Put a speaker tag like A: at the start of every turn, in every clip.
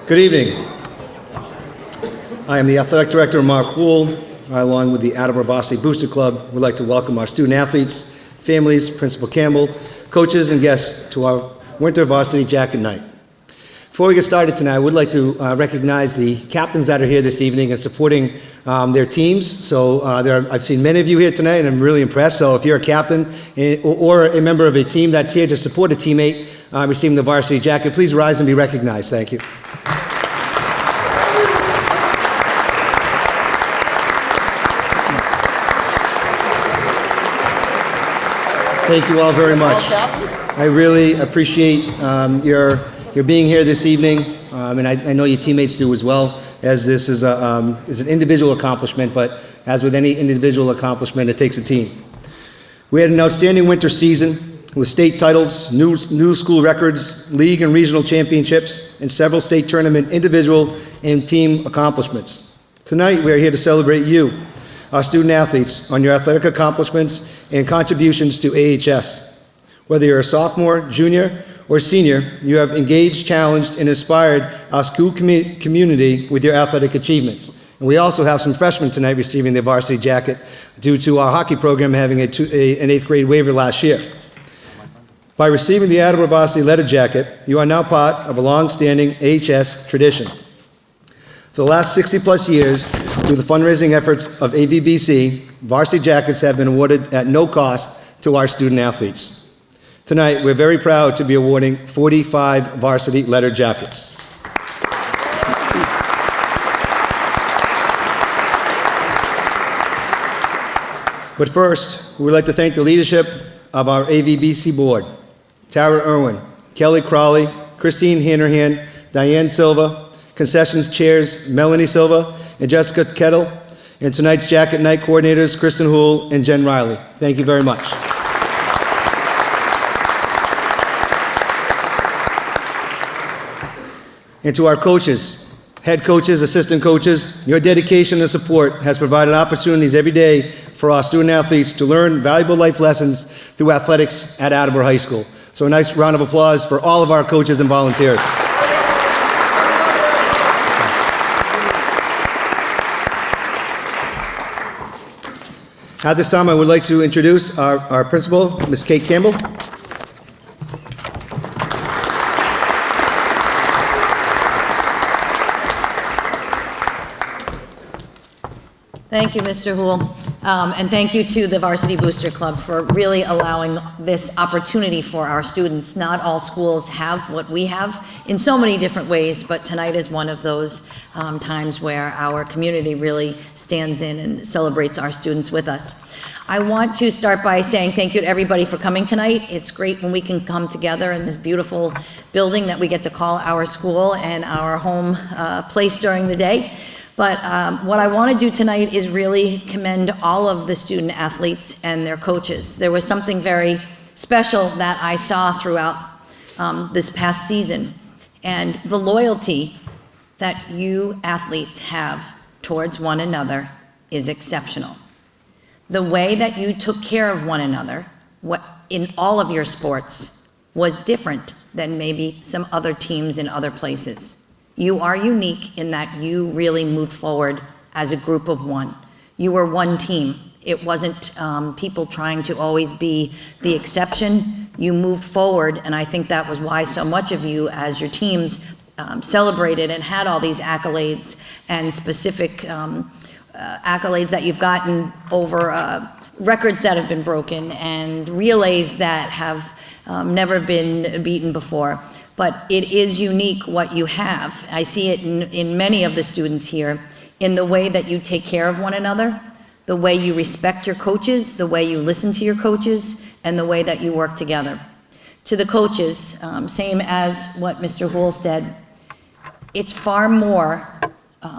A: Good evening. I am the Athletic Director, Mark Wool. I, along with the Attleboro Varsity Booster Club, would like to welcome our student athletes, families, Principal Campbell, coaches, and guests to our Winter Varsity Jacket Night. Before we get started tonight, I would like to recognize the captains that are here this evening and supporting their teams. So I've seen many of you here tonight, and I'm really impressed. So if you're a captain or a member of a team that's here to support a teammate receiving the varsity jacket, please rise and be recognized. Thank you. Thank you all very much. I really appreciate your being here this evening, and I know your teammates do as well, as this is an individual accomplishment, but as with any individual accomplishment, it takes a team. We had an outstanding winter season with state titles, new school records, league and regional championships, and several state tournament individual and team accomplishments. Tonight, we are here to celebrate you, our student athletes, on your athletic accomplishments and contributions to AHS. Whether you're a sophomore, junior, or senior, you have engaged, challenged, and inspired our school community with your athletic achievements. And we also have some freshmen tonight receiving their varsity jacket due to our hockey program having an 8th grade waiver last year. By receiving the Attleboro Varsity Letter Jacket, you are now part of a long-standing AHS tradition. For the last 60-plus years, through the fundraising efforts of AVBC, varsity jackets have been awarded at no cost to our student athletes. Tonight, we're very proud to be awarding 45 varsity letter jackets. But first, we would like to thank the leadership of our AVBC board: Tara Irwin, Kelly Crowley, Christine Hanrahan, Diane Silva, concessions chairs Melanie Silva and Jessica Kettle, and tonight's jacket night coordinators Kristen Houle and Jen Riley. Thank you very much. And to our coaches, head coaches, assistant coaches, your dedication and support has provided opportunities every day for our student athletes to learn valuable life lessons through athletics at Attleboro High School. So a nice round of applause for all of our coaches and volunteers. At this time, I would like to introduce our principal, Ms. Kate Campbell.
B: Thank you, Mr. Houle, and thank you to the Varsity Booster Club for really allowing this opportunity for our students. Not all schools have what we have in so many different ways, but tonight is one of those times where our community really stands in and celebrates our students with us. I want to start by saying thank you to everybody for coming tonight. It's great when we can come together in this beautiful building that we get to call our school and our home place during the day. But what I want to do tonight is really commend all of the student athletes and their coaches. There was something very special that I saw throughout this past season, and the loyalty that you athletes have towards one another is exceptional. The way that you took care of one another in all of your sports was different than maybe some other teams in other places. You are unique in that you really moved forward as a group of one. You were one team. It wasn't people trying to always be the exception. You moved forward, and I think that was why so much of you as your teams celebrated and had all these accolades and specific accolades that you've gotten over records that have been broken and relays that have never been beaten before. But it is unique what you have. I see it in many of the students here, in the way that you take care of one another, the way you respect your coaches, the way you listen to your coaches, and the way that you work together. To the coaches, same as what Mr. Houle said, it's far more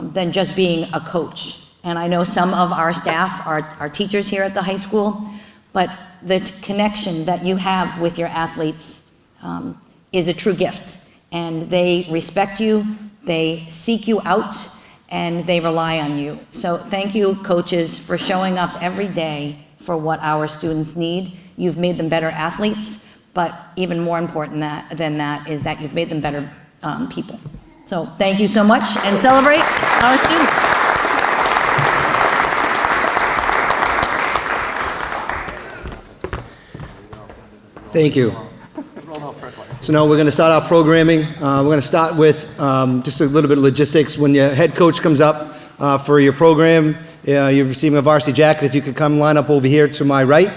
B: than just being a coach. And I know some of our staff are teachers here at the high school, but the connection that you have with your athletes is a true gift, and they respect you, they seek you out, and they rely on you. So thank you, coaches, for showing up every day for what our students need. You've made them better athletes, but even more important than that is that you've made them better people. So thank you so much, and celebrate our students.
A: Thank you. So now we're going to start our programming. We're going to start with just a little bit of logistics. When your head coach comes up for your program, you're receiving a varsity jacket. If you could come line up over here to my right,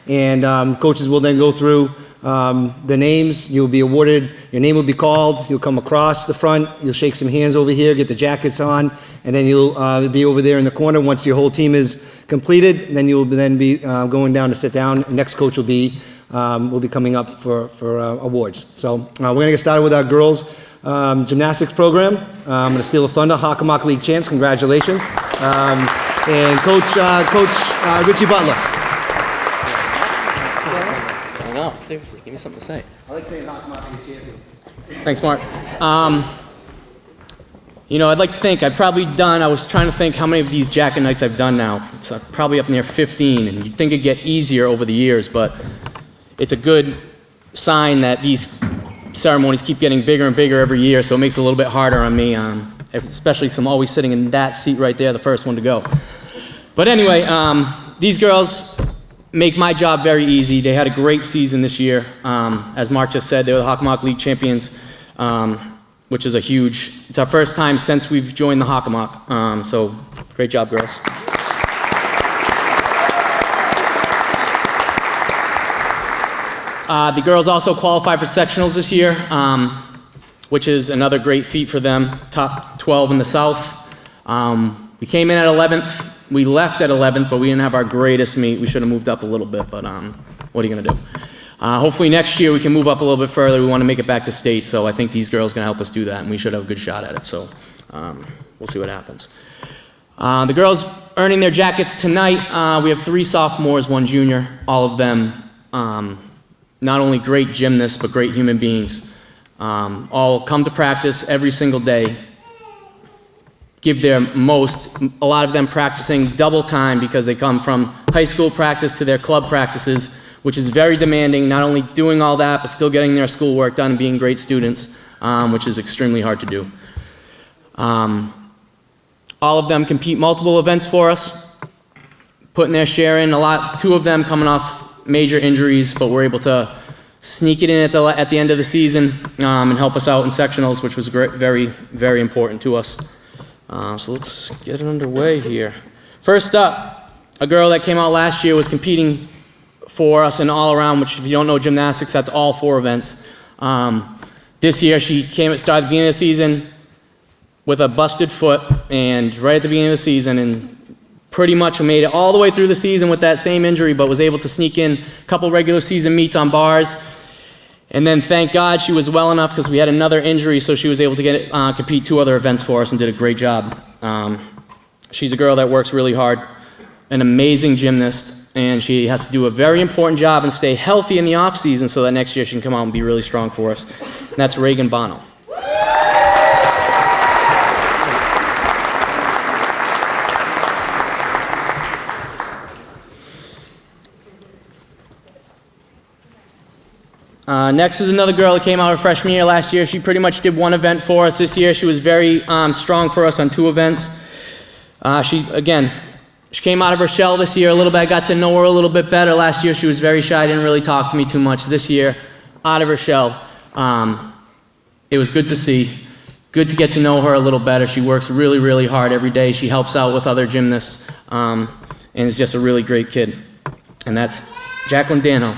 A: and coaches will then go through the names. You'll be awarded, your name will be called. You'll come across the front. You'll shake some hands over here, get the jackets on, and then you'll be over there in the corner once your whole team is completed. And then you'll then be going down to sit down. Next coach will be coming up for awards. So we're going to get started with our girls gymnastics program. I'm going to steal the thunder. Hockomock League champs, congratulations. And Coach Richie Butler.
C: No, seriously, give me something to say.
A: I like saying Hockomock League champions.
C: Thanks, Mark. You know, I'd like to think I've probably done, I was trying to think how many of these jacket nights I've done now. It's probably up near 15, and you'd think it'd get easier over the years, but it's a good sign that these ceremonies keep getting bigger and bigger every year, so it makes it a little bit harder on me, especially because I'm always sitting in that seat right there, the first one to go. But anyway, these girls make my job very easy. They had a great season this year. As Mark just said, they were the Hockomock League champions, which is it's our first time since we've joined the Hockomock. So great job, girls. The girls also qualified for sectionals this year, which is another great feat for them, top 12 in the South. We came in at 11th. We left at 11th, but we didn't have our greatest meet. We should have moved up a little bit, but what are you going to do? Hopefully next year we can move up a little bit further. We want to make it back to state, so I think these girls are going to help us do that, and we should have a good shot at it, so we'll see what happens. The girls earning their jackets tonight, we have 3 sophomores, 1 junior, all of them not only great gymnasts, but great human beings. All come to practice every single day, give their most, a lot of them practicing double time because they come from high school practice to their club practices, which is very demanding, not only doing all that, but still getting their schoolwork done and being great students, which is extremely hard to do. All of them compete multiple events for us, putting their share in, 2 of them coming off major injuries, but we're able to sneak it in at the end of the season and help us out in sectionals, which was very, very important to us. So let's get it underway here. First up, a girl that came out last year was competing for us in all-around, which if you don't know gymnastics, that's all 4 events. This year she started at the beginning of the season with a busted foot, and right at the beginning of the season, and pretty much made it all the way through the season with that same injury, but was able to sneak in a couple regular season meets on bars. And then thank God she was well enough because we had another injury, so she was able to compete 2 other events for us and did a great job. She's a girl that works really hard, an amazing gymnast, and she has to do a very important job and stay healthy in the off season so that next year she can come out and be really strong for us. And that's Reagan Bono. Next is another girl that came out her freshman year last year. She pretty much did 1 event for us this year. She was very strong for us on 2 events. She came out of her shell this year a little bit. I got to know her a little bit better. Last year she was very shy, didn't really talk to me too much. This year, out of her shell. It was good to see. Good to get to know her a little better. She works really, really hard every day. She helps out with other gymnasts and is just a really great kid. And that's Jacqueline Dano.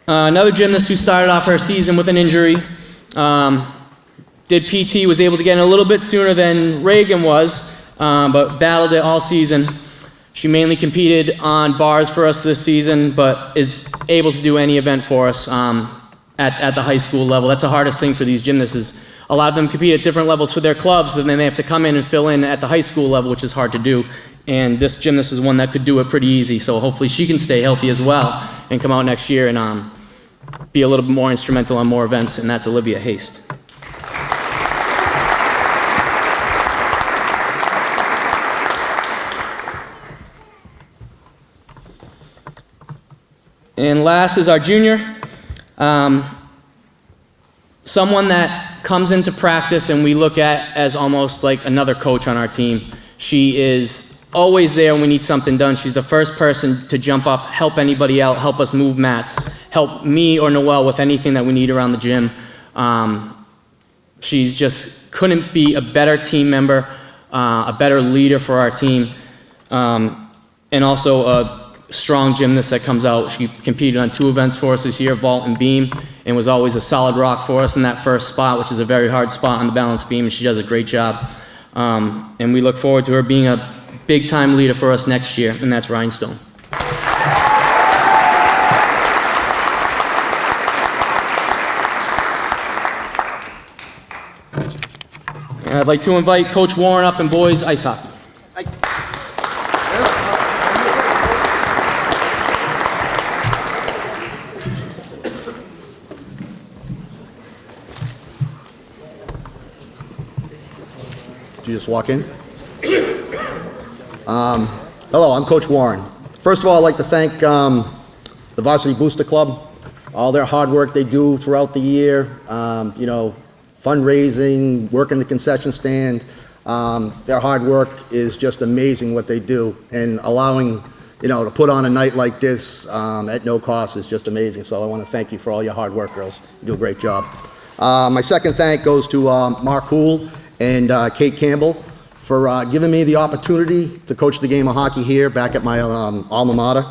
C: Another gymnast who started off her season with an injury, did PT, was able to get in a little bit sooner than Reagan was, but battled it all season. She mainly competed on bars for us this season, but is able to do any event for us at the high school level. That's the hardest thing for these gymnasts is a lot of them compete at different levels for their clubs, but then they have to come in and fill in at the high school level, which is hard to do. And this gymnast is one that could do it pretty easy, so hopefully she can stay healthy as well and come out next year and be a little bit more instrumental on more events, and that's Olivia Haste. And last is our junior. Someone that comes into practice and we look at as almost like another coach on our team. She is always there when we need something done. She's the first person to jump up, help anybody out, help us move mats, help me or Noelle with anything that we need around the gym. She's just couldn't be a better team member, a better leader for our team, and also a strong gymnast that comes out. She competed on 2 events for us this year, vault and beam, and was always a solid rock for us in that first spot, which is a very hard spot on the balance beam, and she does a great job. And we look forward to her being a big-time leader for us next year, and that's Rhinestone. And I'd like to invite Coach Warren up in boys ice hockey.
D: You just walk in? Hello, I'm Coach Warren. First of all, I'd like to thank the Varsity Booster Club, all their hard work they do throughout the year, you know, fundraising, working the concession stand. Their hard work is just amazing what they do, and allowing, you know, to put on a night like this at no cost is just amazing. So I want to thank you for all your hard work, girls. You do a great job. My second thank goes to Mark Hool and Kate Campbell for giving me the opportunity to coach the game of hockey here back at my alma mater.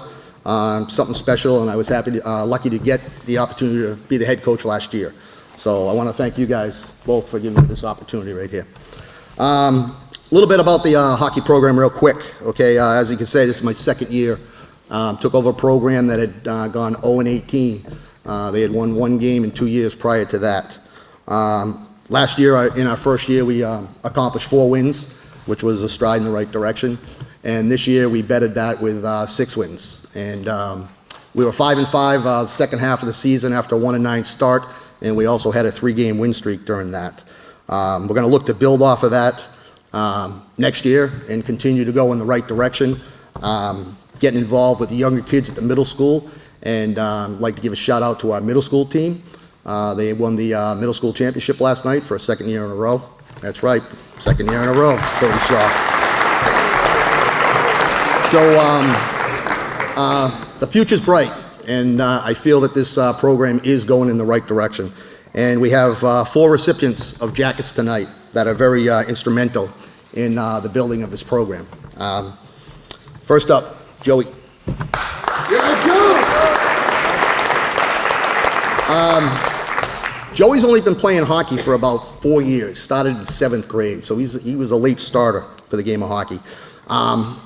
D: Something special, and I was lucky to get the opportunity to be the head coach last year. So I want to thank you guys both for giving me this opportunity right here. A little bit about the hockey program real quick. Okay, as you can say, this is my second year. Took over a program that had gone 0-18. They had won 1 game in 2 years prior to that. Last year, in our first year, we accomplished 4 wins, which was a stride in the right direction. And this year, we bettered that with 6 wins. And we were 5-5 the second half of the season after a 1-9 start, and we also had a 3-game win streak during that. We're going to look to build off of that next year and continue to go in the right direction, getting involved with the younger kids at the middle school, and I'd like to give a shout out to our middle school team. They won the middle school championship last night for a 2nd year in a row. That's right, 2nd year in a row, Cody Shaw. So the future's bright, and I feel that this program is going in the right direction. And we have 4 recipients of jackets tonight that are very instrumental in the building of this program. First up, Joey. Joey's only been playing hockey for about 4 years, started in 7th grade, so he was a late starter for the game of hockey.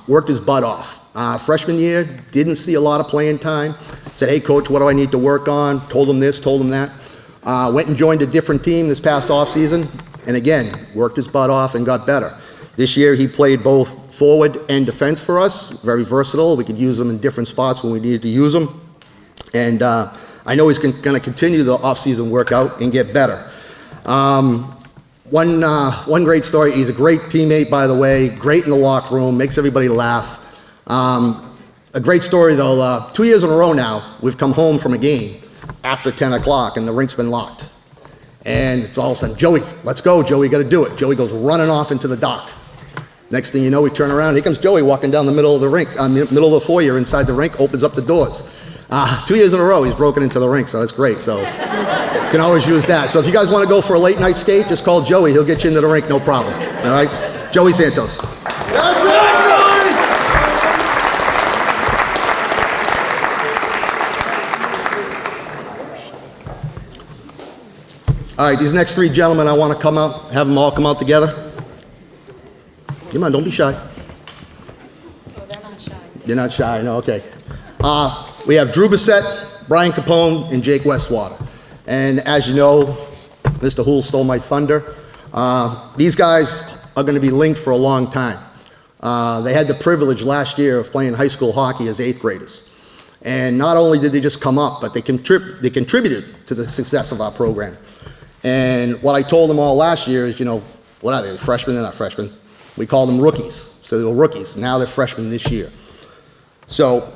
D: Worked his butt off. Freshman year, didn't see a lot of playing time. Said, hey, coach, what do I need to work on? Told him this, told him that. Went and joined a different team this past offseason, and again, worked his butt off and got better. This year, he played both forward and defense for us, very versatile. We could use him in different spots when we needed to use him. And I know he's going to continue the off-season workout and get better. One great story, he's a great teammate, by the way, great in the locker room, makes everybody laugh. A great story, though, 2 years in a row now, we've come home from a game after 10 o'clock, and the rink's been locked. And it's all of a sudden, Joey, let's go, Joey, got to do it. Joey goes running off into the dock. Next thing you know, we turn around, here comes Joey walking down the middle of the rink, middle of the foyer inside the rink, opens up the doors. 2 years in a row, he's broken into the rink, so that's great. So you can always use that. So if you guys want to go for a late night skate, just call Joey. He'll get you into the rink, no problem. All right? Joey Santos. All right, these next 3 gentlemen, I want to come out, have them all come out together. Come on, don't be shy.
E: Oh, they're not shy.
D: You're not shy, no, okay. We have Drew Bissett, Brian Capone, and Jake Westwater. And as you know, Mr. Hool stole my thunder. These guys are going to be linked for a long time. They had the privilege last year of playing high school hockey as 8th graders. And not only did they just come up, but they contributed to the success of our program. And what I told them all last year is, you know, what are they, freshmen? They're not freshmen. We called them rookies. So they were rookies. Now they're freshmen this year. So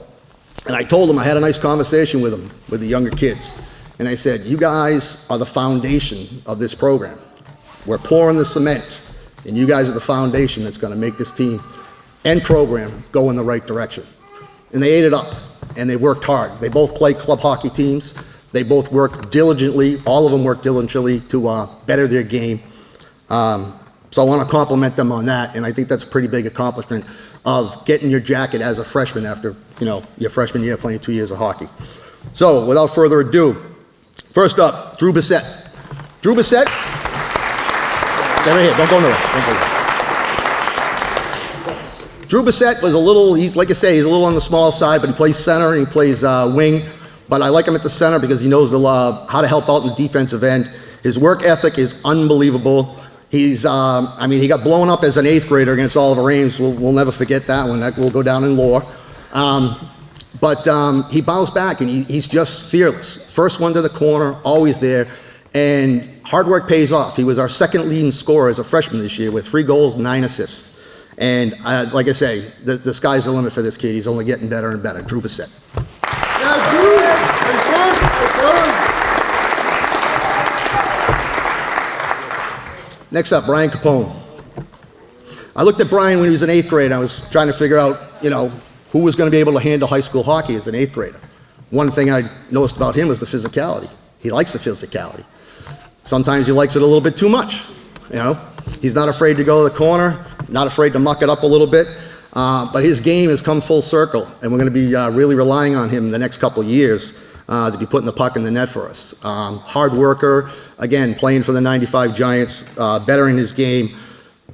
D: And I told them, I had a nice conversation with them, with the younger kids. And I said, you guys are the foundation of this program. We're pouring the cement, and you guys are the foundation that's going to make this team and program go in the right direction. And they ate it up, and they worked hard. They both play club hockey teams. They both work diligently. All of them work diligently to better their game. So I want to compliment them on that, and I think that's a pretty big accomplishment of getting your jacket as a freshman after, your freshman year playing 2 years of hockey. So without further ado, first up, Drew Bissett. Drew Bissett, stay right here, don't go nowhere. Drew Bissett was he's like I say, he's a little on the small side, but he plays center and he plays wing. But I like him at the center because he knows how to help out in the defensive end. His work ethic is unbelievable. He got blown up as an 8th grader against Oliver Ames. We'll never forget that one. That will go down in lore. But he bounced back, and he's just fearless. First one to the corner, always there. And hard work pays off. He was our second leading scorer as a freshman this year with 3 goals, 9 assists. And like I say, the sky's the limit for this kid. He's only getting better and better. Drew Bissett. Next up, Brian Capone. I looked at Brian when he was in 8th grade. I was trying to figure out, who was going to be able to handle high school hockey as an 8th grader. One thing I noticed about him was the physicality. He likes the physicality. Sometimes he likes it a little bit too much, He's not afraid to go to the corner, not afraid to muck it up a little bit. But his game has come full circle, and we're going to be really relying on him the next couple of years to be putting the puck in the net for us. Hard worker, again, playing for the 95 Giants, bettering his game.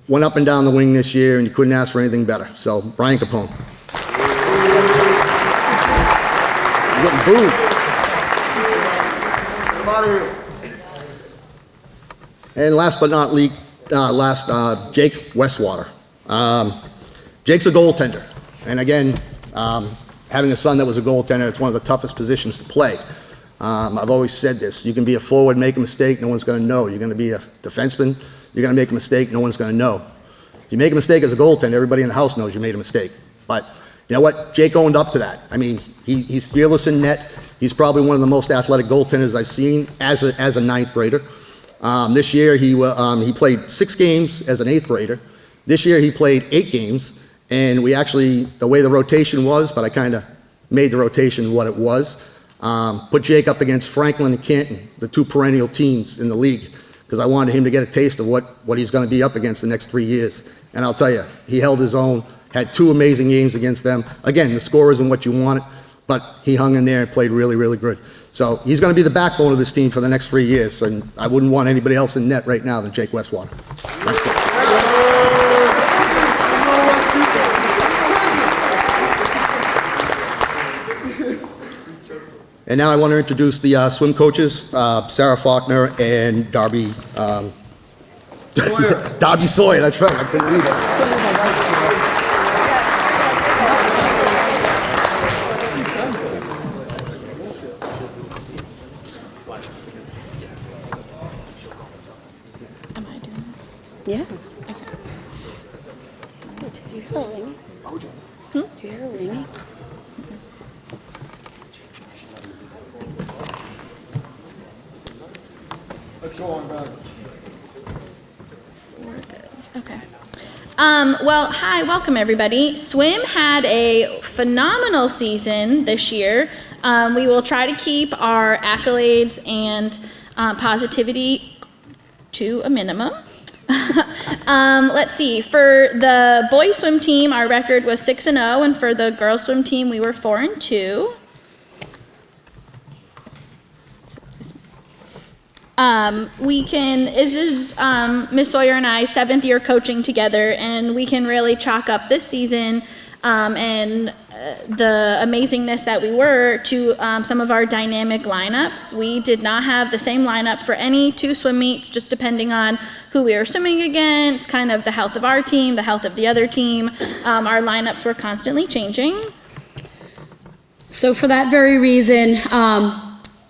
D: Went up and down the wing this year, and you couldn't ask for anything better. So, Brian Capone. You're getting booed. And last but not least, Jake Westwater. Jake's a goaltender. And again, having a son that was a goaltender, it's one of the toughest positions to play. I've always said this. You can be a forward, make a mistake, no one's going to know. You're going to be a defenseman, you're going to make a mistake, no one's going to know. If you make a mistake as a goaltender, everybody in the house knows you made a mistake. But you know what? Jake owned up to that. I mean, he's fearless in net. He's probably one of the most athletic goaltenders I've seen as a 9th grader. This year, he played 6 games as an 8th grader. This year, he played 8 games. And we actually, the way the rotation was, but I kind of made the rotation what it was, put Jake up against Franklin and Canton, the 2 perennial teams in the league, because I wanted him to get a taste of what he's going to be up against the next 3 years. And I'll tell you, he held his own, had 2 amazing games against them. Again, the score isn't what you wanted, but he hung in there and played really, really good. So he's going to be the backbone of this team for the next 3 years, and I wouldn't want anybody else in net right now than Jake Westwater. Thank you. And now I want to introduce the swim coaches, Sarah Faulkner and Darby Darby Sawyer, that's right, I couldn't read it.
E: Am I doing this? Yeah. Okay. Do you hear a ringing? Do you hear a ringing?
F: Let's go on back.
E: We're good. Okay. Well, hi, welcome everybody. Swim had a phenomenal season this year. We will try to keep our accolades and positivity to a minimum. Let's see. For the boys swim team, our record was 6-0, and for the girls swim team, we were 4-2. This is Miss Sawyer and I 7th year coaching together, and we can really chalk up this season and the amazingness that we were to some of our dynamic lineups. We did not have the same lineup for any 2 swim meets, just depending on who we were swimming against, kind of the health of our team, the health of the other team. Our lineups were constantly changing.
G: So for that very reason,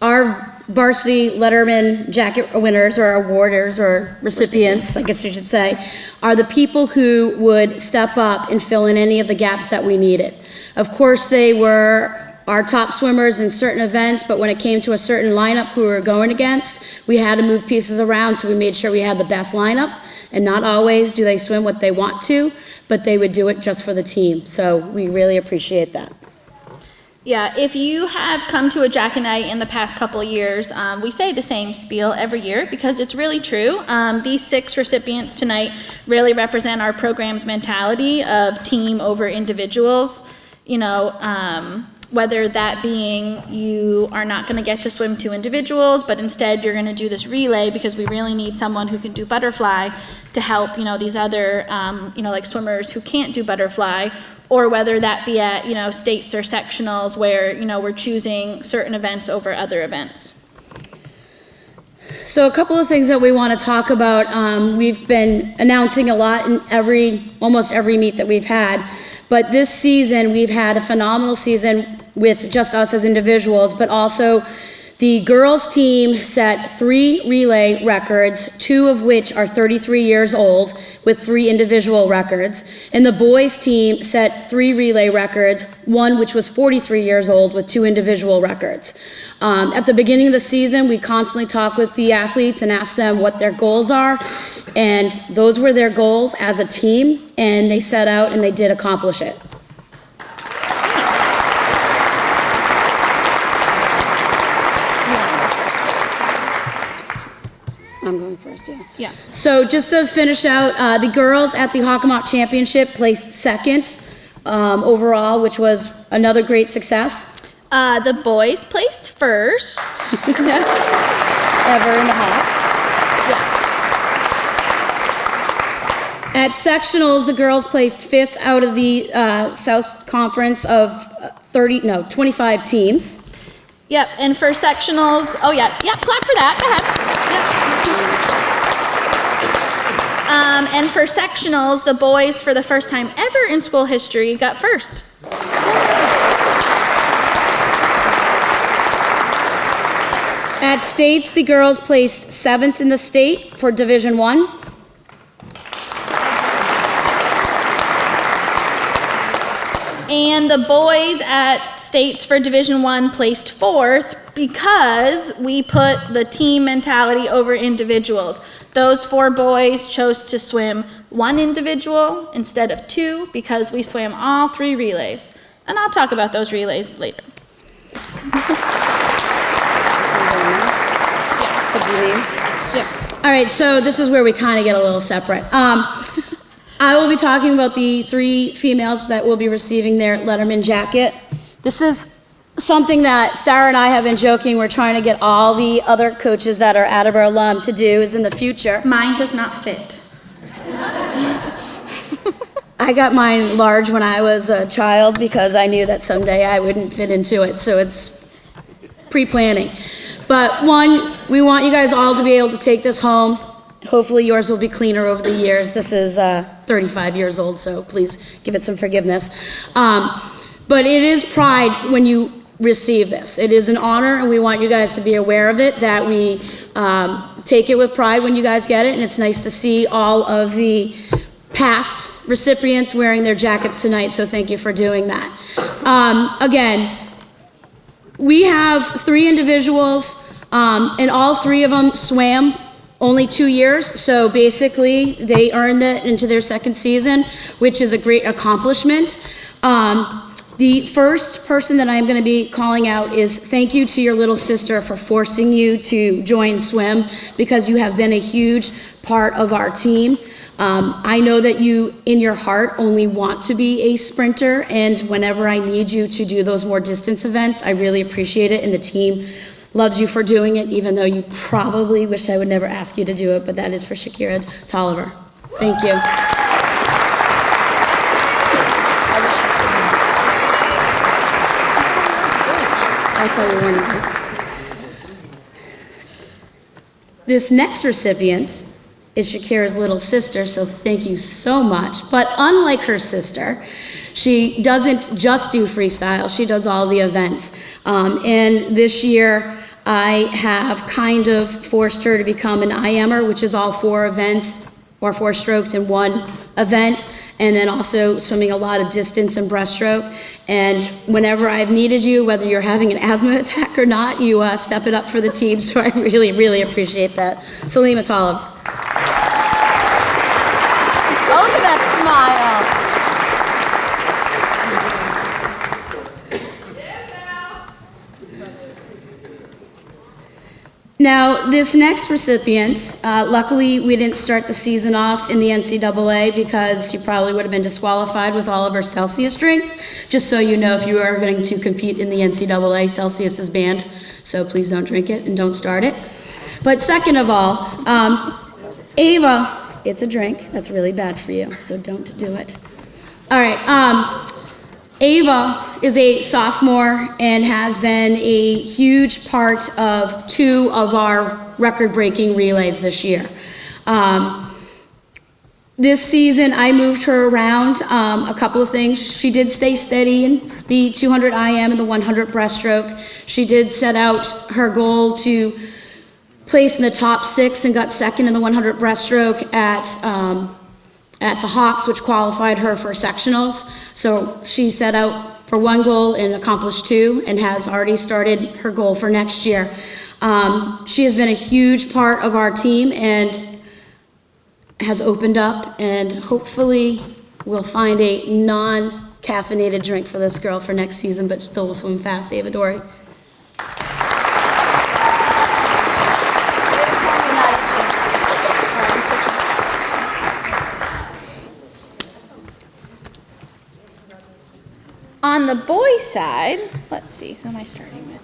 G: our varsity Letterman jacket winners or awarders or recipients, I guess you should say, are the people who would step up and fill in any of the gaps that we needed. Of course, they were our top swimmers in certain events, but when it came to a certain lineup who we were going against, we had to move pieces around, so we made sure we had the best lineup. And not always do they swim what they want to, but they would do it just for the team. So we really appreciate that.
E: Yeah, if you have come to a jacket night in the past couple of years, we say the same spiel every year because it's really true. These 6 recipients tonight really represent our program's mentality of team over individuals. You know, whether that being you are not going to get to swim 2 individuals, but instead you're going to do this relay because we really need someone who can do butterfly to help, you know, these other, like swimmers who can't do butterfly, or whether that be at, states or sectionals where, we're choosing certain events over other events.
G: So a couple of things that we want to talk about. We've been announcing a lot in almost every meet that we've had, but this season we've had a phenomenal season with just us as individuals, but also the girls team set 3 relay records, 2 of which are 33 years old with 3 individual records. And the boys team set 3 relay records, 1 which was 43 years old with 2 individual records. At the beginning of the season, we constantly talk with the athletes and ask them what their goals are. And those were their goals as a team, and they set out and they did accomplish it. I'm going first, yeah.
E: Yeah.
G: So just to finish out, the girls at the Hockomock Championship placed 2nd overall, which was another great success.
E: The boys placed 1st.
G: Ever in the Hawk.
E: Yeah.
G: At sectionals, the girls placed 5th out of the South Conference of 25 teams.
E: Yep, and for sectionals, clap for that, go ahead. Yep. And for sectionals, the boys, for the first time ever in school history, got 1st.
G: At states, the girls placed 7th in the state for Division I.
E: And the boys at states for Division I placed 4th because we put the team mentality over individuals. Those 4 boys chose to swim 1 individual instead of 2 because we swam all 3 relays. And I'll talk about those relays later. Yeah.
G: All right, so this is where we kind of get a little separate. I will be talking about the 3 females that will be receiving their Letterman jacket. This is something that Sarah and I have been joking we're trying to get all the other coaches that are Attleboro alum to do is in the future.
E: Mine does not fit.
G: I got mine large when I was a child because I knew that someday I wouldn't fit into it, so it's pre-planning. But 1, we want you guys all to be able to take this home. Hopefully yours will be cleaner over the years. This is 35 years old, so please give it some forgiveness. But it is pride when you receive this. It is an honor, and we want you guys to be aware of it, that we take it with pride when you guys get it, and it's nice to see all of the past recipients wearing their jackets tonight, so thank you for doing that. Again, we have 3 individuals, and all 3 of them swam only 2 years, so basically they earned it into their 2nd season, which is a great accomplishment. The first person that I'm going to be calling out is thank you to your little sister for forcing you to join swim because you have been a huge part of our team. I know that you, in your heart, only want to be a sprinter, and whenever I need you to do those more distance events, I really appreciate it, and the team loves you for doing it, even though you probably wish I would never ask you to do it, but that is for Shakira Tolliver. Thank you. I thought we were going to. This next recipient is Shakira's little sister, so thank you so much. But unlike her sister, she doesn't just do freestyle, she does all the events. And this year, I have kind of forced her to become an IMer, which is all 4 events or 4 strokes in 1 event, and then also swimming a lot of distance and breaststroke. And whenever I've needed you, whether you're having an asthma attack or not, you step it up for the team, so I really, really appreciate that. Salima Talib. Oh, look at that smile. Now, this next recipient, luckily we didn't start the season off in the NCAA because you probably would have been disqualified with all of our Celsius drinks. Just so you know, if you are going to compete in the NCAA, Celsius is banned, so please don't drink it and don't start it. But second of all, Ava, it's a drink. That's really bad for you, so don't do it. All right. Ava is a sophomore and has been a huge part of 2 of our record-breaking relays this year. This season, I moved her around a couple of things. She did stay steady in the 200 IM and the 100 breaststroke. She did set out her goal to place in the top 6 and got second in the 100 breaststroke at the Hawks, which qualified her for sectionals. So she set out for 1 goal and accomplished 2 and has already started her goal for next year. She has been a huge part of our team and has opened up, and hopefully we'll find a non-caffeinated drink for this girl for next season, but still will swim fast. Ava Dory.
E: On the boys' side, let's see, who am I starting with?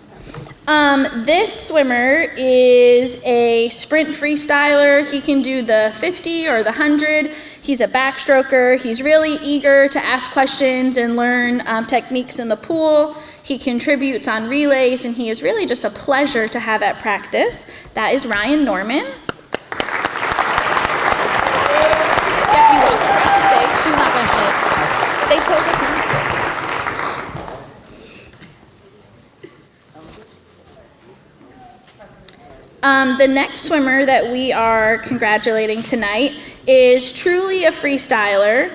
E: This swimmer is a sprint freestyler. He can do the 50 or the 100. He's a backstroker. He's really eager to ask questions and learn techniques in the pool. He contributes on relays, and he is really just a pleasure to have at practice. That is Ryan Norman. Yeah, you walk across the stage. She's not going to shake. They told us not to. The next swimmer that we are congratulating tonight is truly a freestyler,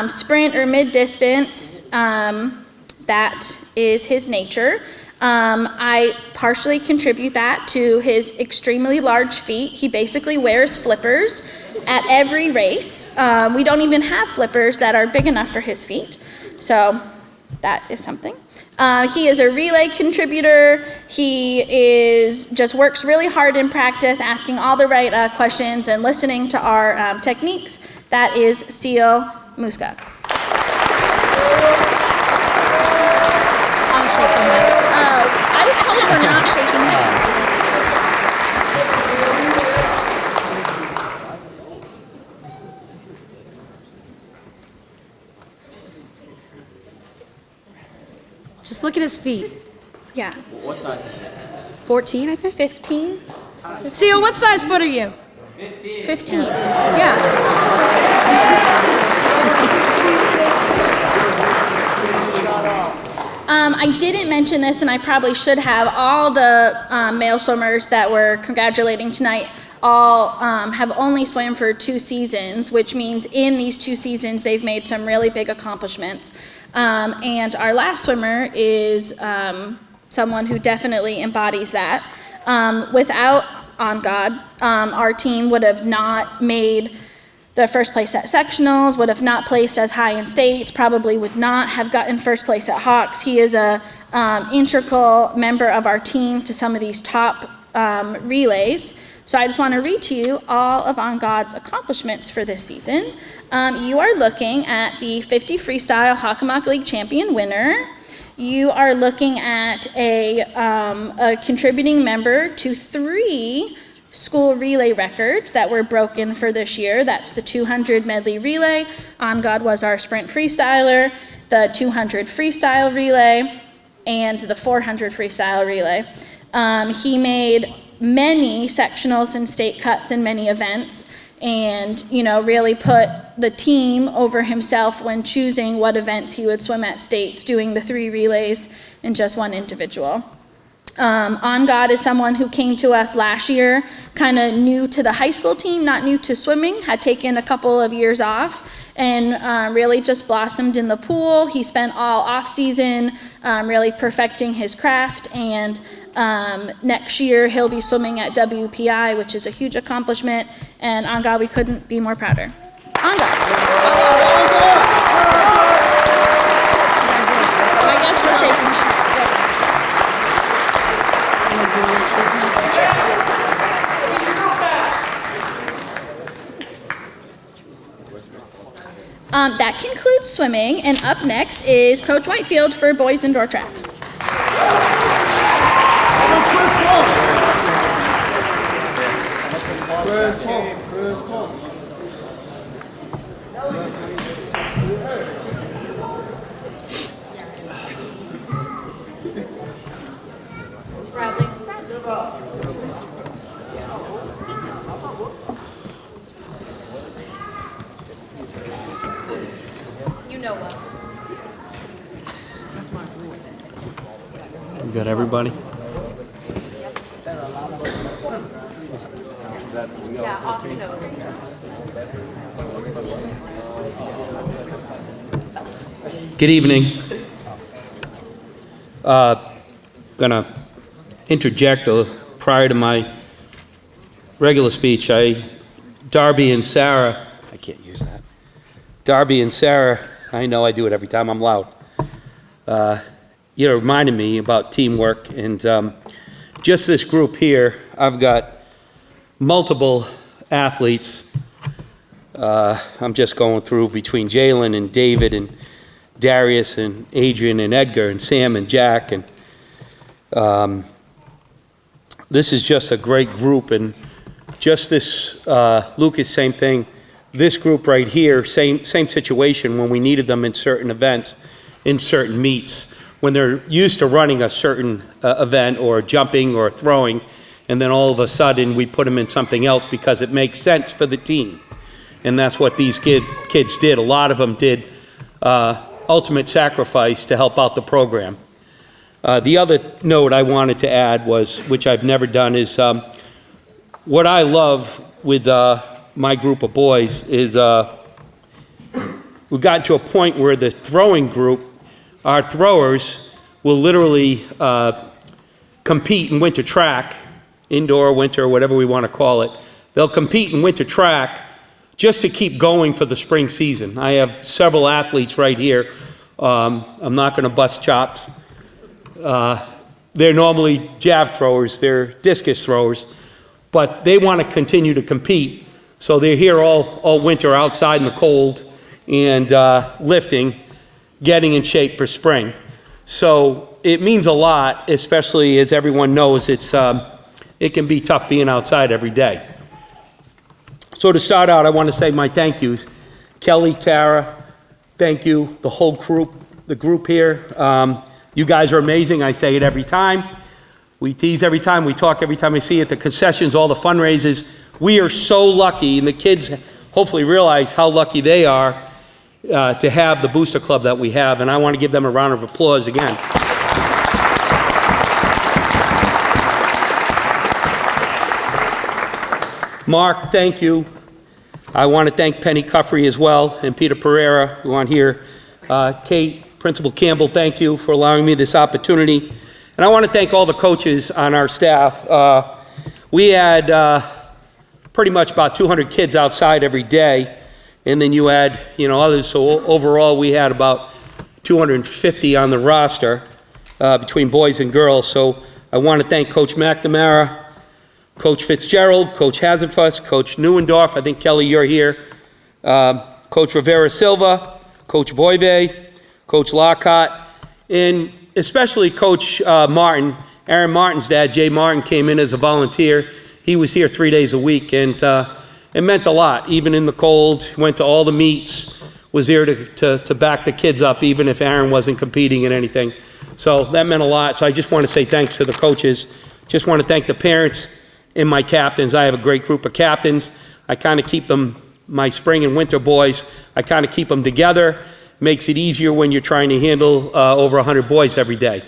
E: sprint or mid-distance, that is his nature. I partially contribute that to his extremely large feet. He basically wears flippers at every race. We don't even have flippers that are big enough for his feet, so that is something. He is a relay contributor. He just works really hard in practice, asking all the right questions and listening to our techniques. That is Seal Muska.
G: I'm shaking my head.
E: I was told we're not shaking hands.
G: Just look at his feet.
E: Yeah.
C: What size?
G: 14, I think.
E: 15?
G: Seal, what size foot are you?
E: 15. Yeah. I didn't mention this, and I probably should have. All the male swimmers that we're congratulating tonight all have only swam for 2 seasons, which means in these 2 seasons they've made some really big accomplishments. And our last swimmer is someone who definitely embodies that. Without On God, our team would have not made the first place at sectionals, would have not placed as high in states, probably would not have gotten first place at Hawks. He is a integral member of our team to some of these top relays. So I just want to read to you all of On God's accomplishments for this season. You are looking at the 50 Freestyle Hockomock League champion winner. You are looking at a contributing member to 3 school relay records that were broken for this year. That's the 200 medley relay. On God was our sprint freestyler, the 200 freestyle relay, and the 400 freestyle relay. He made many sectionals and state cuts in many events, and really put the team over himself when choosing what events he would swim at states, doing the 3 relays and just 1 individual. On God is someone who came to us last year, kind of new to the high school team, not new to swimming, had taken a couple of years off, and really just blossomed in the pool. He spent all off season really perfecting his craft, and next year he'll be swimming at WPI, which is a huge accomplishment, and on God, we couldn't be more prouder. On God. So I guess we're shaking hands. That concludes swimming, and up next is Coach Whitefield for boys indoor track.
H: You got everybody?
I: Yeah, Austin knows.
H: Good evening. Gonna interject prior to my regular speech. Darby and Sarah, I can't use that. Darby and Sarah, I know I do it every time I'm loud. You reminded me about teamwork, and just this group here, I've got multiple athletes. I'm just going through between Jalen and David and Darius and Adrian and Edgar and Sam and Jack, and this is just a great group. And just this, Lucas, same thing. This group right here, same situation when we needed them in certain events, in certain meets, when they're used to running a certain event or jumping or throwing, and then all of a sudden we put them in something else because it makes sense for the team. And that's what these kids did. A lot of them did ultimate sacrifice to help out the program. The other note I wanted to add was, which I've never done, is what I love with my group of boys is we got to a point where the throwing group, our throwers, will literally compete in winter track, indoor, winter, whatever we want to call it. They'll compete in winter track just to keep going for the spring season. I have several athletes right here. I'm not going to bust chops. They're normally jab throwers, they're discus throwers, but they want to continue to compete. So they're here all winter outside in the cold and lifting, getting in shape for spring. So it means a lot, especially as everyone knows it can be tough being outside every day. So to start out, I want to say my thank yous. Kelly, Tara, thank you, the whole group, the group here. You guys are amazing. I say it every time. We tease every time. We talk every time I see it. The concessions, all the fundraisers. We are so lucky, and the kids hopefully realize how lucky they are to have the Booster Club that we have, and I want to give them a round of applause again. Mark, thank you. I want to thank Penny Cuffrey as well, and Peter Pereira, who are on here. Kate, Principal Campbell, thank you for allowing me this opportunity. And I want to thank all the coaches on our staff. We had pretty much about 200 kids outside every day, and then you had, others. So overall, we had about 250 on the roster between boys and girls. So I want to thank Coach McNamara, Coach Fitzgerald, Coach Hasenfuss, Coach Neuendorf, I think Kelly, you're here, Coach Rivera Silva, Coach Voive, Coach Lockhart, and especially Coach Martin. Aaron Martin's dad, Jay Martin, came in as a volunteer. He was here 3 days a week, and it meant a lot. Even in the cold, went to all the meets, was there to back the kids up, even if Aaron wasn't competing in anything. So that meant a lot. So I just want to say thanks to the coaches. Just want to thank the parents and my captains. I have a great group of captains. I kind of keep them, my spring and winter boys, I kind of keep them together. Makes it easier when you're trying to handle over 100 boys every day.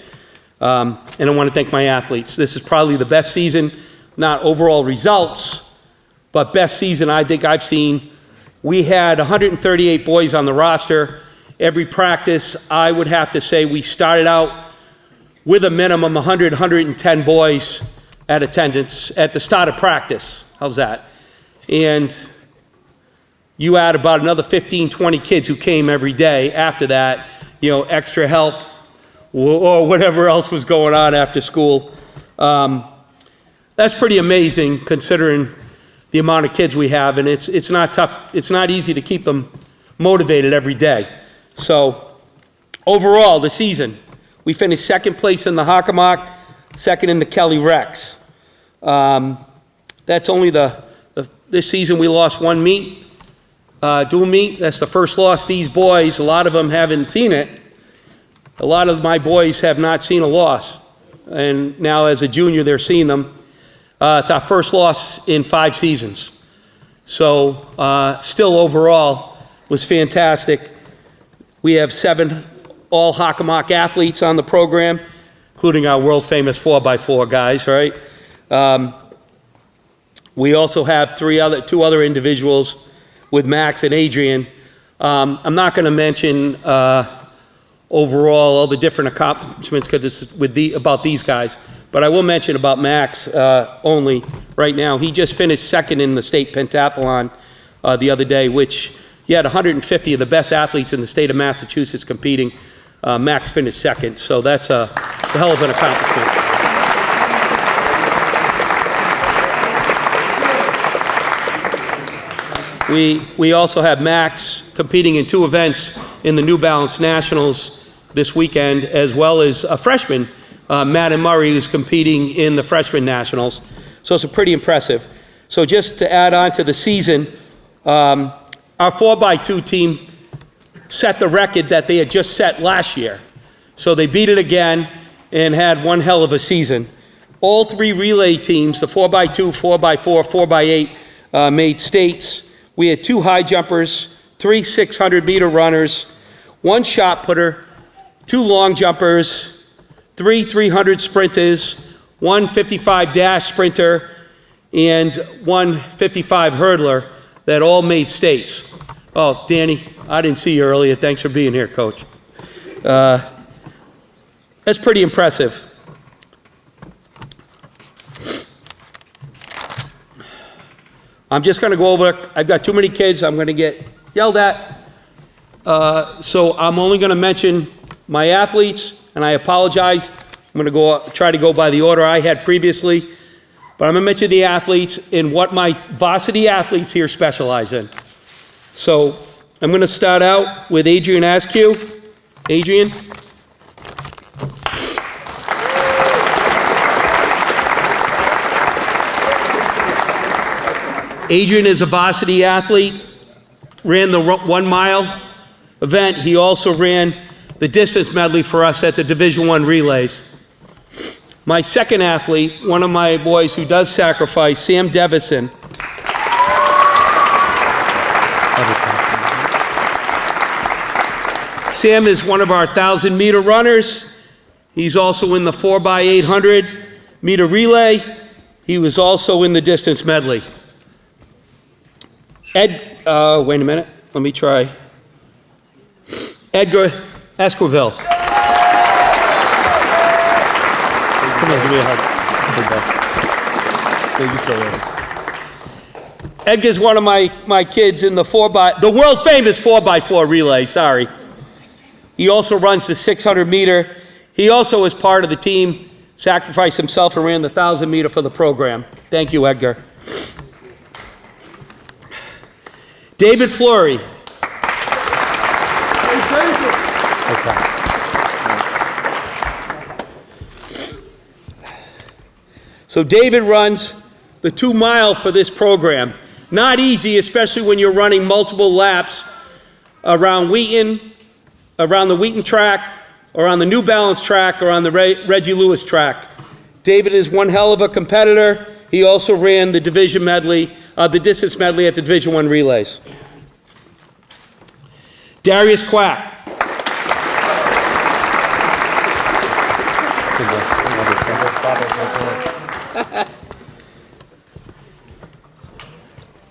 H: And I want to thank my athletes. This is probably the best season, not overall results, but best season I think I've seen. We had 138 boys on the roster. Every practice, I would have to say we started out with a minimum 100, 110 boys at attendance at the start of practice. How's that? And you add about another 15, 20 kids who came every day after that, you know, extra help or whatever else was going on after school. That's pretty amazing considering the amount of kids we have, and it's not tough. It's not easy to keep them motivated every day. So overall, the season, we finished second place in the Hockomock, second in the Kelly Rex. That's only this season we lost one meet, dual meet. That's the first loss these boys, a lot of them haven't seen it. A lot of my boys have not seen a loss. And now as a junior, they're seeing them. It's our first loss in 5 seasons. So still overall was fantastic. We have 7 all Hockomock athletes on the program, including our world famous 4x4 guys, right? We also have 2 other individuals with Max and Adrian. I'm not going to mention overall all the different accomplishments because it's about these guys, but I will mention about Max only right now. He just finished second in the state pentathlon the other day, which you had 150 of the best athletes in the state of Massachusetts competing. Max finished second, so that's a hell of an accomplishment. We also have Max competing in 2 events in the New Balance Nationals this weekend, as well as a freshman, Madden Murray, who's competing in the Freshman Nationals. So it's pretty impressive. So just to add on to the season, our 4x2 team set the record that they had just set last year. So they beat it again and had one hell of a season. All 3 relay teams, the 4x2, 4x4, 4x8, made states. We had 2 high jumpers, 3 600-meter runners, 1 shot putter, 2 long jumpers, 3 300 sprinters, 1 55 dash sprinter, and 1 55 hurdler that all made states. Oh, Danny, I didn't see you earlier. Thanks for being here, Coach. That's pretty impressive. I'm just going to go over, I've got too many kids, I'm going to get yelled at. So I'm only going to mention my athletes, and I apologize. I'm going to try to go by the order I had previously. But I'm going to mention the athletes and what my varsity athletes here specialize in. So I'm going to start out with Adrian Askew. Adrian. Adrian is a varsity athlete, ran the 1 mile event. He also ran the distance medley for us at the Division I relays. My second athlete, one of my boys who does sacrifice, Sam Devison. Sam is one of our 1,000-meter runners. He's also in the 4x800 meter relay. He was also in the distance medley. Wait a minute, let me try. Edgar Esquivel.
F: Come on, give me a hug. Thank you so much.
H: Edgar's one of my kids in the the world famous 4x4 relay, sorry. He also runs the 600 meter. He also is part of the team, sacrificed himself and ran the 1,000 meter for the program. Thank you, Edgar. David Fleury. So David runs the 2 mile for this program. Not easy, especially when you're running multiple laps around Wheaton, around the Wheaton track, or on the New Balance track, or on the Reggie Lewis track. David is one hell of a competitor. He also ran the division medley, the distance medley at the Division I relays. Darius Quack.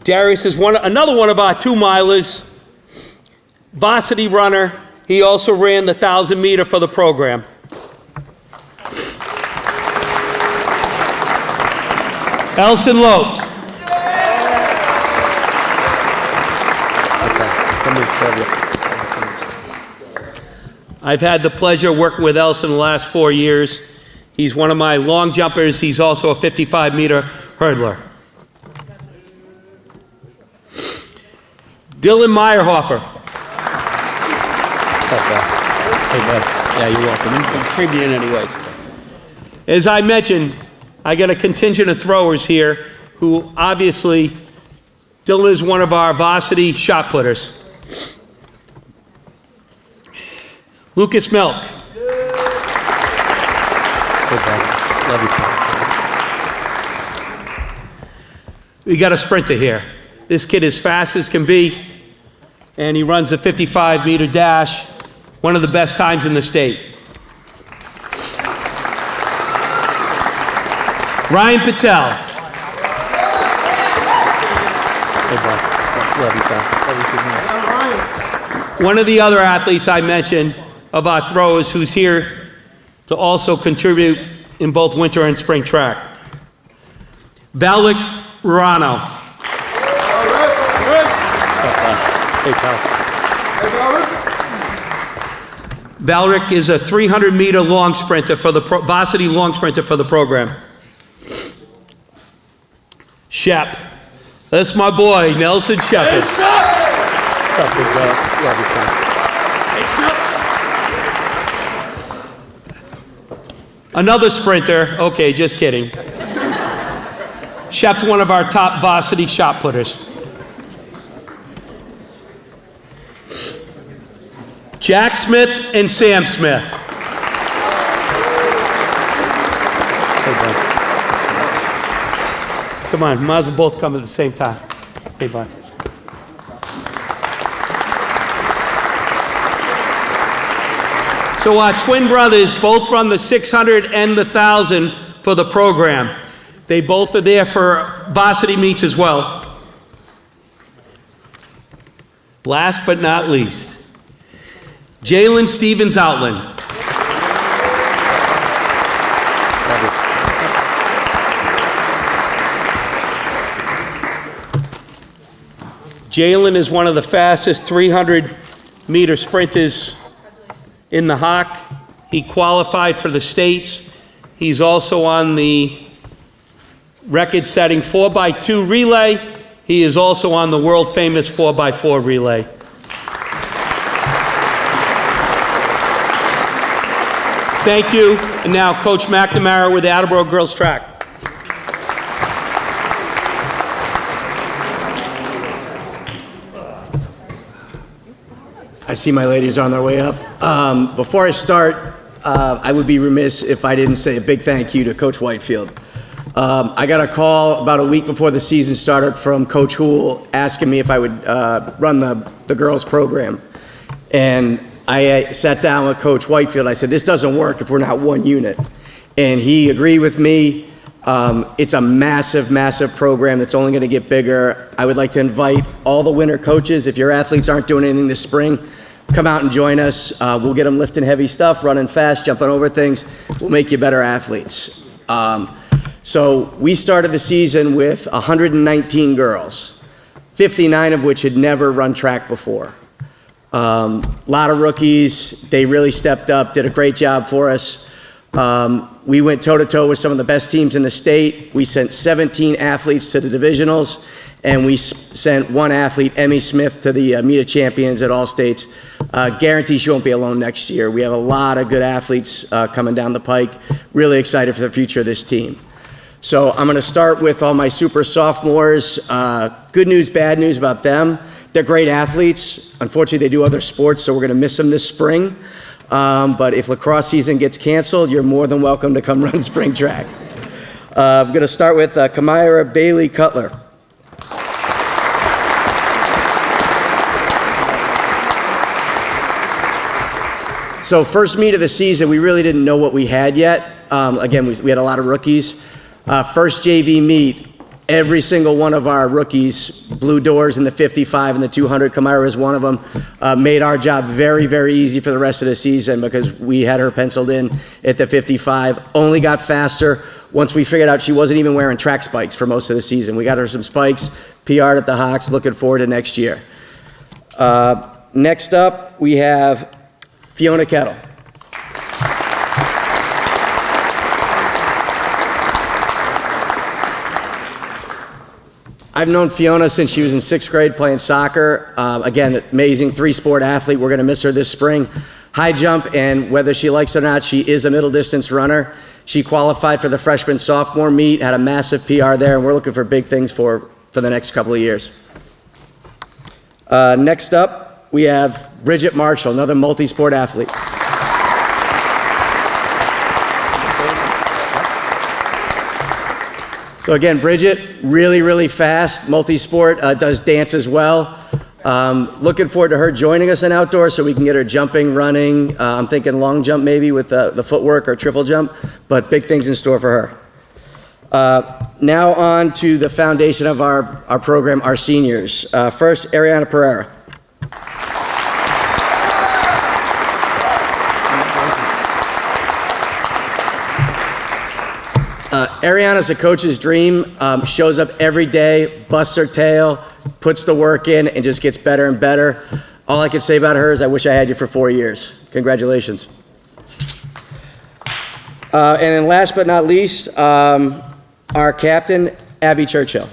H: Darius is another one of our 2-milers, varsity runner. He also ran the 1,000-meter for the program. Elson Lopes. I've had the pleasure of working with Elson the last 4 years. He's one of my long jumpers. He's also a 55-meter hurdler. Dylan Meyerhofer.
F: Yeah, you're welcome.
H: Bring me in anyways. As I mentioned, I got a contingent of throwers here who obviously, Dylan is one of our varsity shot putters. Lucas Milk.
F: Love you.
H: We got a sprinter here. This kid is fast as can be, and he runs a 55-meter dash, one of the best times in the state. Ryan Patel.
F: Love you, pal.
H: One of the other athletes I mentioned of our throwers who's here to also contribute in both winter and spring track. Valak Rano.
F: Hey, pal.
H: Valric is a 300-meter long sprinter for the varsity long sprinter for the program. Shep. That's my boy, Nelson Shepard.
F: Love you, pal.
H: Another sprinter. Okay, just kidding. Shep's one of our top varsity shot putters. Jack Smith and Sam Smith. Come on, might as well both come at the same time. Hey, bud. So our twin brothers both run the 600 and the 1,000 for the program. They both are there for varsity meets as well. Last but not least, Jalen Stevens Outland. Jalen is one of the fastest 300-meter sprinters in the Hawk. He qualified for the States. He's also on the record-setting 4x2 relay. He is also on the world-famous 4x4 relay. Thank you. And now Coach McNamara with the Attleboro Girls Track.
J: I see my ladies on their way up. Before I start, I would be remiss if I didn't say a big thank you to Coach Whitefield. I got a call about a week before the season started from Coach Hool asking me if I would run the girls program. And I sat down with Coach Whitefield. I said, this doesn't work if we're not one unit. And he agreed with me. It's a massive, massive program that's only going to get bigger. I would like to invite all the winter coaches. If your athletes aren't doing anything this spring, come out and join us. We'll get them lifting heavy stuff, running fast, jumping over things. We'll make you better athletes. So we started the season with 119 girls, 59 of which had never run track before. A lot of rookies. They really stepped up, did a great job for us. We went toe-to-toe with some of the best teams in the state. We sent 17 athletes to the divisionals, and we sent one athlete, Emmy Smith, to the Meet of Champions at All States. Guarantees she won't be alone next year. We have a lot of good athletes coming down the pike. Really excited for the future of this team. So I'm going to start with all my super sophomores. Good news, bad news about them. They're great athletes. Unfortunately, they do other sports, so we're going to miss them this spring. But if lacrosse season gets canceled, you're more than welcome to come run spring track. I'm going to start with Kamira Bailey Cutler. So first meet of the season, we really didn't know what we had yet. Again, we had a lot of rookies. First JV meet, every single one of our rookies blew doors in the 55 and the 200. Kamira was one of them. Made our job very, very easy for the rest of the season because we had her penciled in at the 55. Only got faster once we figured out she wasn't even wearing track spikes for most of the season. We got her some spikes, PR'd at the Hawks, looking forward to next year. Next up, we have Fiona Kettle. I've known Fiona since she was in 6th grade playing soccer. Again, amazing 3-sport athlete. We're going to miss her this spring. High jump, and whether she likes it or not, she is a middle distance runner. She qualified for the freshman-sophomore meet, had a massive PR there, and we're looking for big things for the next couple of years. Next up, we have Bridget Marshall, another multi-sport athlete. So again, Bridget, really, really fast, multi-sport, does dance as well. Looking forward to her joining us in outdoors so we can get her jumping, running. I'm thinking long jump maybe with the footwork or triple jump, but big things in store for her. Now on to the foundation of our program, our seniors. First, Ariana Pereira. Ariana's a coach's dream, shows up every day, busts her tail, puts the work in, and just gets better and better. All I can say about her is I wish I had you for 4 years. Congratulations. And then last but not least, our captain, Abby Churchill.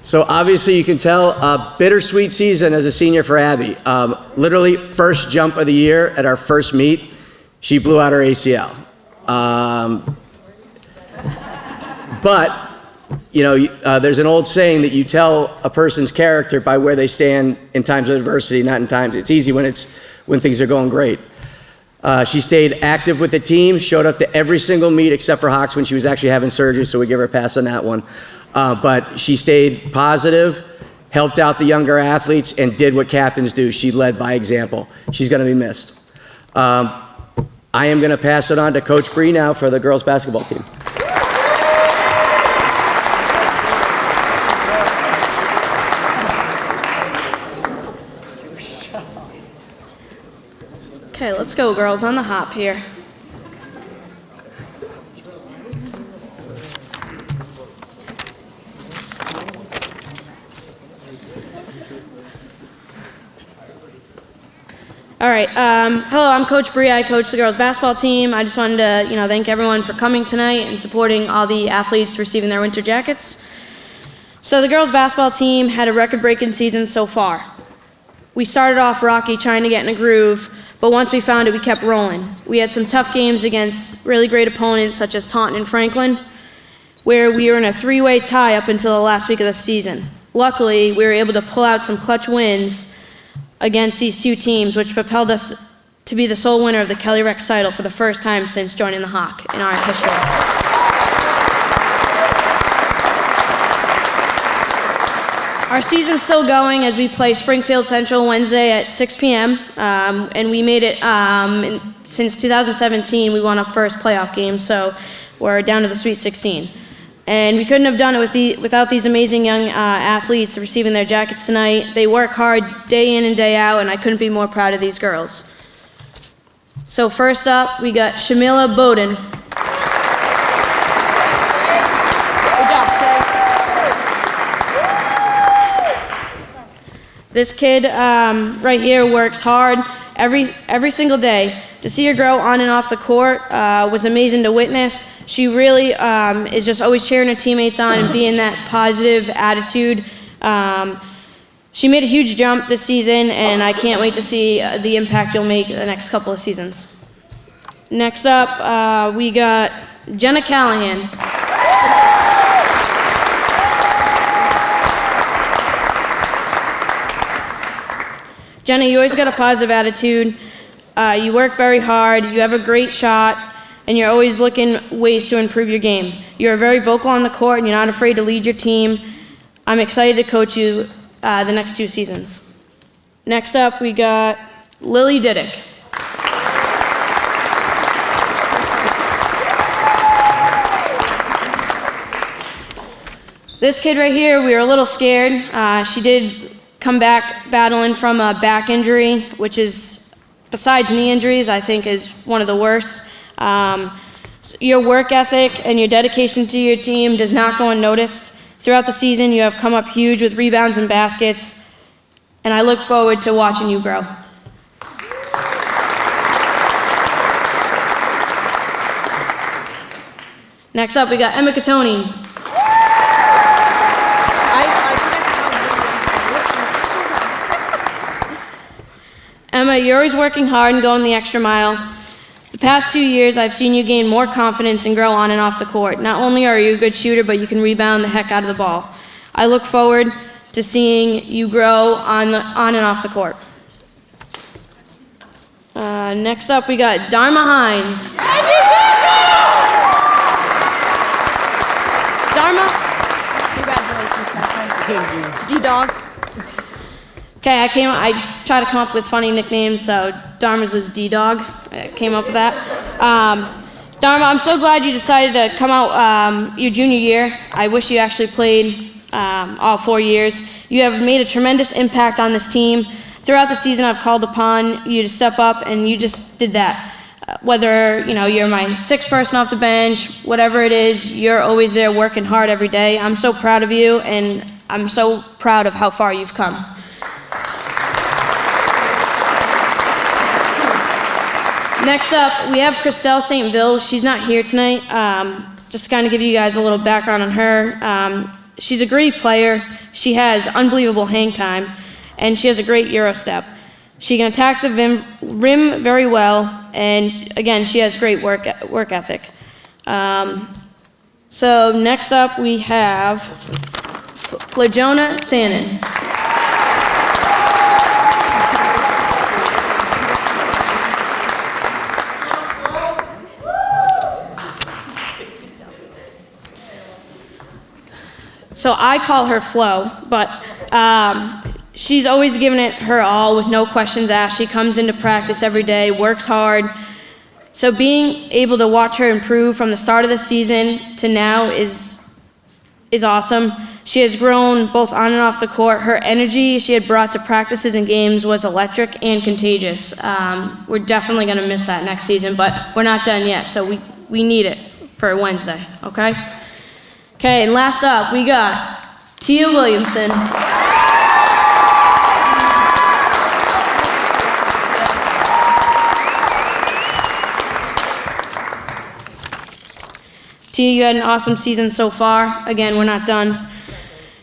J: So obviously you can tell a bittersweet season as a senior for Abby. Literally first jump of the year at our first meet, she blew out her ACL. But, you know, there's an old saying that you tell a person's character by where they stand in times of adversity, not in times. It's easy when things are going great. She stayed active with the team, showed up to every single meet except for Hawks when she was actually having surgery, so we give her a pass on that one. But she stayed positive, helped out the younger athletes, and did what captains do. She led by example. She's going to be missed. I am going to pass it on to Coach Bree now for the girls' basketball team.
I: Okay, let's go, girls, on the hop here. All right. Hello, I'm Coach Bree. I coach the girls' basketball team. I just wanted to, thank everyone for coming tonight and supporting all the athletes receiving their winter jackets. So the girls' basketball team had a record-breaking season so far. We started off rocky, trying to get in a groove, but once we found it, we kept rolling. We had some tough games against really great opponents such as Taunton and Franklin, where we were in a 3-way tie up until the last week of the season. Luckily, we were able to pull out some clutch wins against these two teams, which propelled us to be the sole winner of the Kelly Rex title for the first time since joining the Hawk in our history. Our season's still going as we play Springfield Central Wednesday at 6 p.m. And we made it, since 2017, we won our first playoff game, so we're down to the Sweet 16. And we couldn't have done it without these amazing young athletes receiving their jackets tonight. They work hard day in and day out, and I couldn't be more proud of these girls. So first up, we got Shamila Bowden. Good job, Tay. This kid right here works hard every single day. To see her grow on and off the court was amazing to witness. She really is just always cheering her teammates on and being that positive attitude. She made a huge jump this season, and I can't wait to see the impact you'll make the next couple of seasons. Next up, we got Jenna Callahan. Jenna, you always got a positive attitude. You work very hard, you have a great shot, and you're always looking ways to improve your game. You're very vocal on the court, and you're not afraid to lead your team. I'm excited to coach you the next 2 seasons. Next up, we got Lily Diddick. This kid right here, we were a little scared. She did come back battling from a back injury, which is, besides knee injuries, I think is one of the worst. Your work ethic and your dedication to your team does not go unnoticed. Throughout the season, you have come up huge with rebounds and baskets, and I look forward to watching you grow. Next up, we got Emma Catoni. Emma, you're always working hard and going the extra mile. The past 2 years, I've seen you gain more confidence and grow on and off the court. Not only are you a good shooter, but you can rebound the heck out of the ball. I look forward to seeing you grow on and off the court. Next up, we got Dharma Hines. Dharma? Congratulations, D-Dog. Okay, I try to come up with funny nicknames, so Dharma's was D-Dog. I came up with that. Dharma, I'm so glad you decided to come out your junior year. I wish you actually played all 4 years. You have made a tremendous impact on this team. Throughout the season, I've called upon you to step up, and you just did that. Whether you're my 6th person off the bench, whatever it is, you're always there working hard every day. I'm so proud of you, and I'm so proud of how far you've come. Next up, we have Christelle St. Ville. She's not here tonight. Just to kind of give you guys a little background on her. She's a gritty player. She has unbelievable hang time, and she has a great Euro step. She can attack the rim very well, and again, she has great work ethic. So next up, we have Flajona Sannon. So I call her Flo, but she's always given it her all with no questions asked. She comes into practice every day, works hard. So being able to watch her improve from the start of the season to now is awesome. She has grown both on and off the court. Her energy she had brought to practices and games was electric and contagious. We're definitely going to miss that next season, but we're not done yet, so we need it for Wednesday, okay? Okay, and last up, we got Tia Williamson. Tia, you had an awesome season so far. Again, we're not done.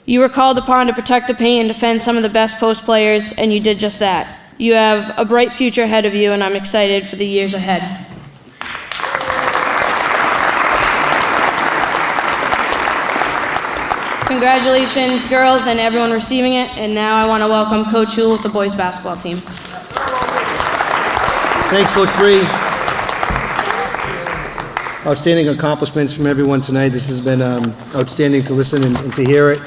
I: You were called upon to protect the paint and defend some of the best post players, and you did just that. You have a bright future ahead of you, and I'm excited for the years ahead. Congratulations, girls, and everyone receiving it. And now I want to welcome Coach Hull with the boys basketball team.
A: Thanks, Coach Bree. Outstanding accomplishments from everyone tonight. This has been outstanding to listen and to hear it.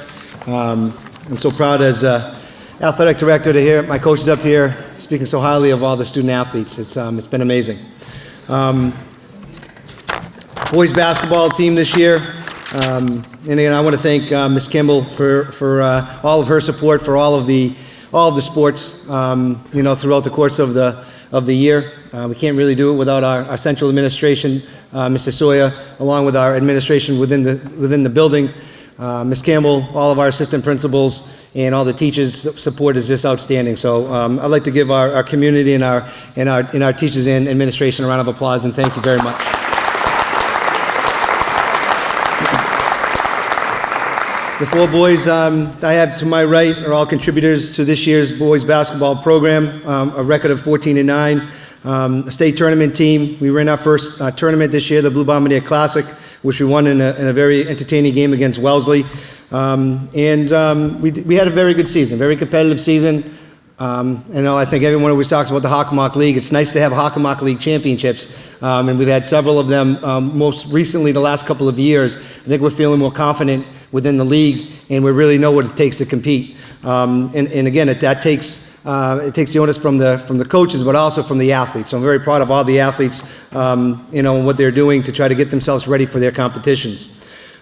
A: I'm so proud as athletic director to hear my coaches up here speaking so highly of all the student athletes. It's been amazing. Boys basketball team this year. And again, I want to thank Ms. Kimball for all of her support for all of the sports, throughout the course of the year. We can't really do it without our central administration, Mr. Sawyer, along with our administration within the building. Ms. Campbell, all of our assistant principals, and all the teachers' support is just outstanding. So I'd like to give our community and our teachers and administration a round of applause, and thank you very much. The 4 boys I have to my right are all contributors to this year's boys basketball program, a record of 14-9, a state tournament team. We ran our first tournament this year, the Blue Bombardier Classic, which we won in a very entertaining game against Wellesley. We had a very good season, very competitive season. I think everyone always talks about the Hockomock League. It's nice to have Hockomock League championships, and we've had several of them most recently the last couple of years. I think we're feeling more confident within the league, and we really know what it takes to compete. And again, that takes it takes the onus from the coaches, but also from the athletes. So I'm very proud of all the athletes, and what they're doing to try to get themselves ready for their competitions.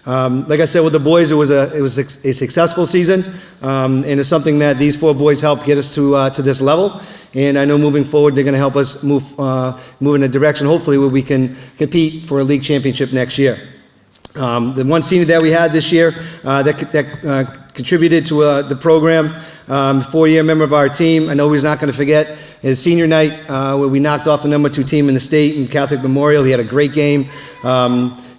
A: Like I said, with the boys, it was a successful season, and it's something that these 4 boys helped get us to this level. And I know moving forward, they're going to help us move in a direction, hopefully, where we can compete for a league championship next year. The one senior that we had this year that contributed to the program, 4-year member of our team. I know he's not going to forget his senior night where we knocked off the number 2 team in the state in Catholic Memorial. He had a great game.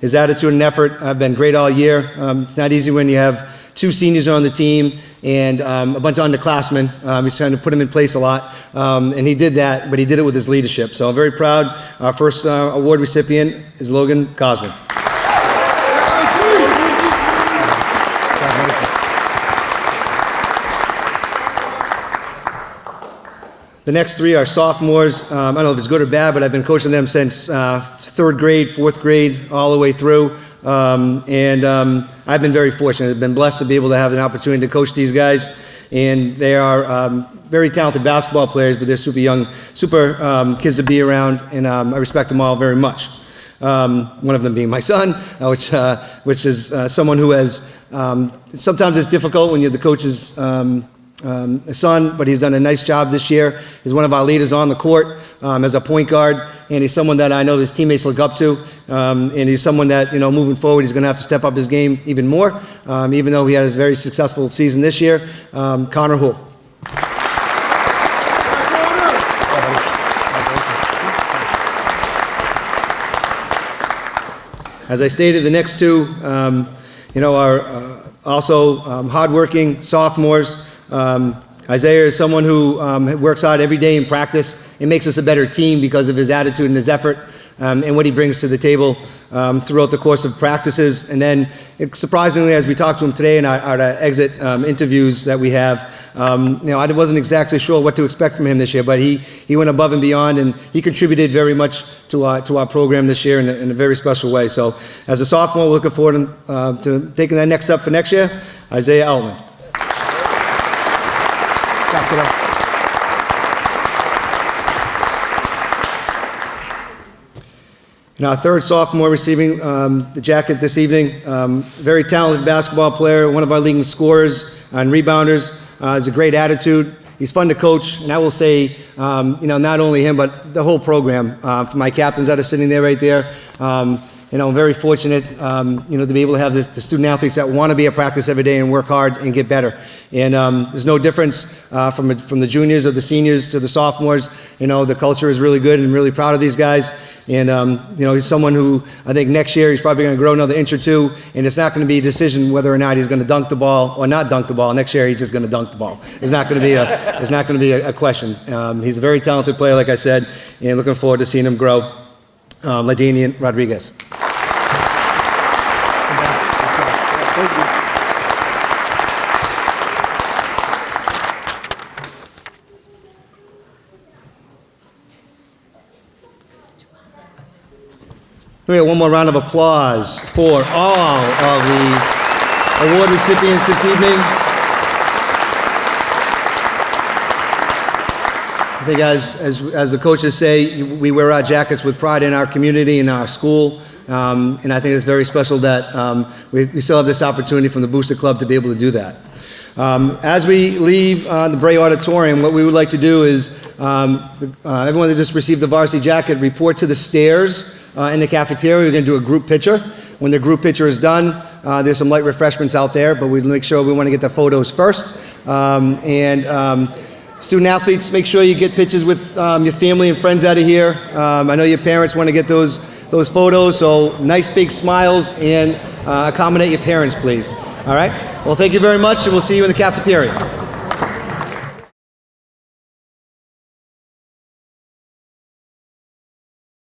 A: His attitude and effort have been great all year. It's not easy when you have 2 seniors on the team and a bunch of underclassmen. He's trying to put them in place a lot, and he did that, but he did it with his leadership. So I'm very proud. Our first award recipient is Logan Gosling. The next 3 are sophomores. I don't know if it's good or bad, but I've been coaching them since 3rd grade, 4th grade, all the way through. I've been very fortunate. I've been blessed to be able to have an opportunity to coach these guys. And they are very talented basketball players, but they're super young, super kids to be around, and I respect them all very much. One of them being my son, which is someone who has, sometimes it's difficult when you're the coach's son, but he's done a nice job this year. He's one of our leaders on the court as a point guard, and he's someone that I know his teammates look up to, and he's someone that, moving forward, he's going to have to step up his game even more, even though he had a very successful season this year. Connor Hull. As I stated, the next 2, are also hardworking sophomores. Isaiah is someone who works hard every day in practice. It makes us a better team because of his attitude and his effort, and what he brings to the table throughout the course of practices. And then, surprisingly, as we talked to him today in our exit interviews that we have, I wasn't exactly sure what to expect from him this year, but he went above and beyond, and he contributed very much to our program this year in a very special way. So, as a sophomore, we're looking forward to taking that next step for next year. Isaiah Outland. And our 3rd sophomore receiving the jacket this evening, very talented basketball player, one of our leading scorers and rebounders. Has a great attitude. He's fun to coach, and I will say, not only him, but the whole program. For my captains that are sitting there right there, I'm very fortunate, to be able to have the student athletes that want to be at practice every day and work hard and get better. And there's no difference from the juniors or the seniors to the sophomores. The culture is really good, and I'm really proud of these guys. And, he's someone who I think next year he's probably going to grow another inch or 2, and it's not going to be a decision whether or not he's going to dunk the ball or not dunk the ball. Next year he's just going to dunk the ball. It's not going to be a question. He's a very talented player, like I said, and looking forward to seeing him grow. Ladanian Rodriguez. We have one more round of applause for all of the award recipients this evening. I think as the coaches say, we wear our jackets with pride in our community and our school, and I think it's very special that we still have this opportunity from the Booster Club to be able to do that. As we leave the Bray Auditorium, what we would like to do is everyone that just received the varsity jacket, report to the stairs in the cafeteria. We're going to do a group picture. When the group picture is done, there's some light refreshments out there, but we make sure we want to get the photos first. Student athletes, make sure you get pictures with your family and friends out of here. I know your parents want to get those photos, so nice big smiles and accommodate your parents, please. All right? Well, thank you very much, and we'll see you in the cafeteria.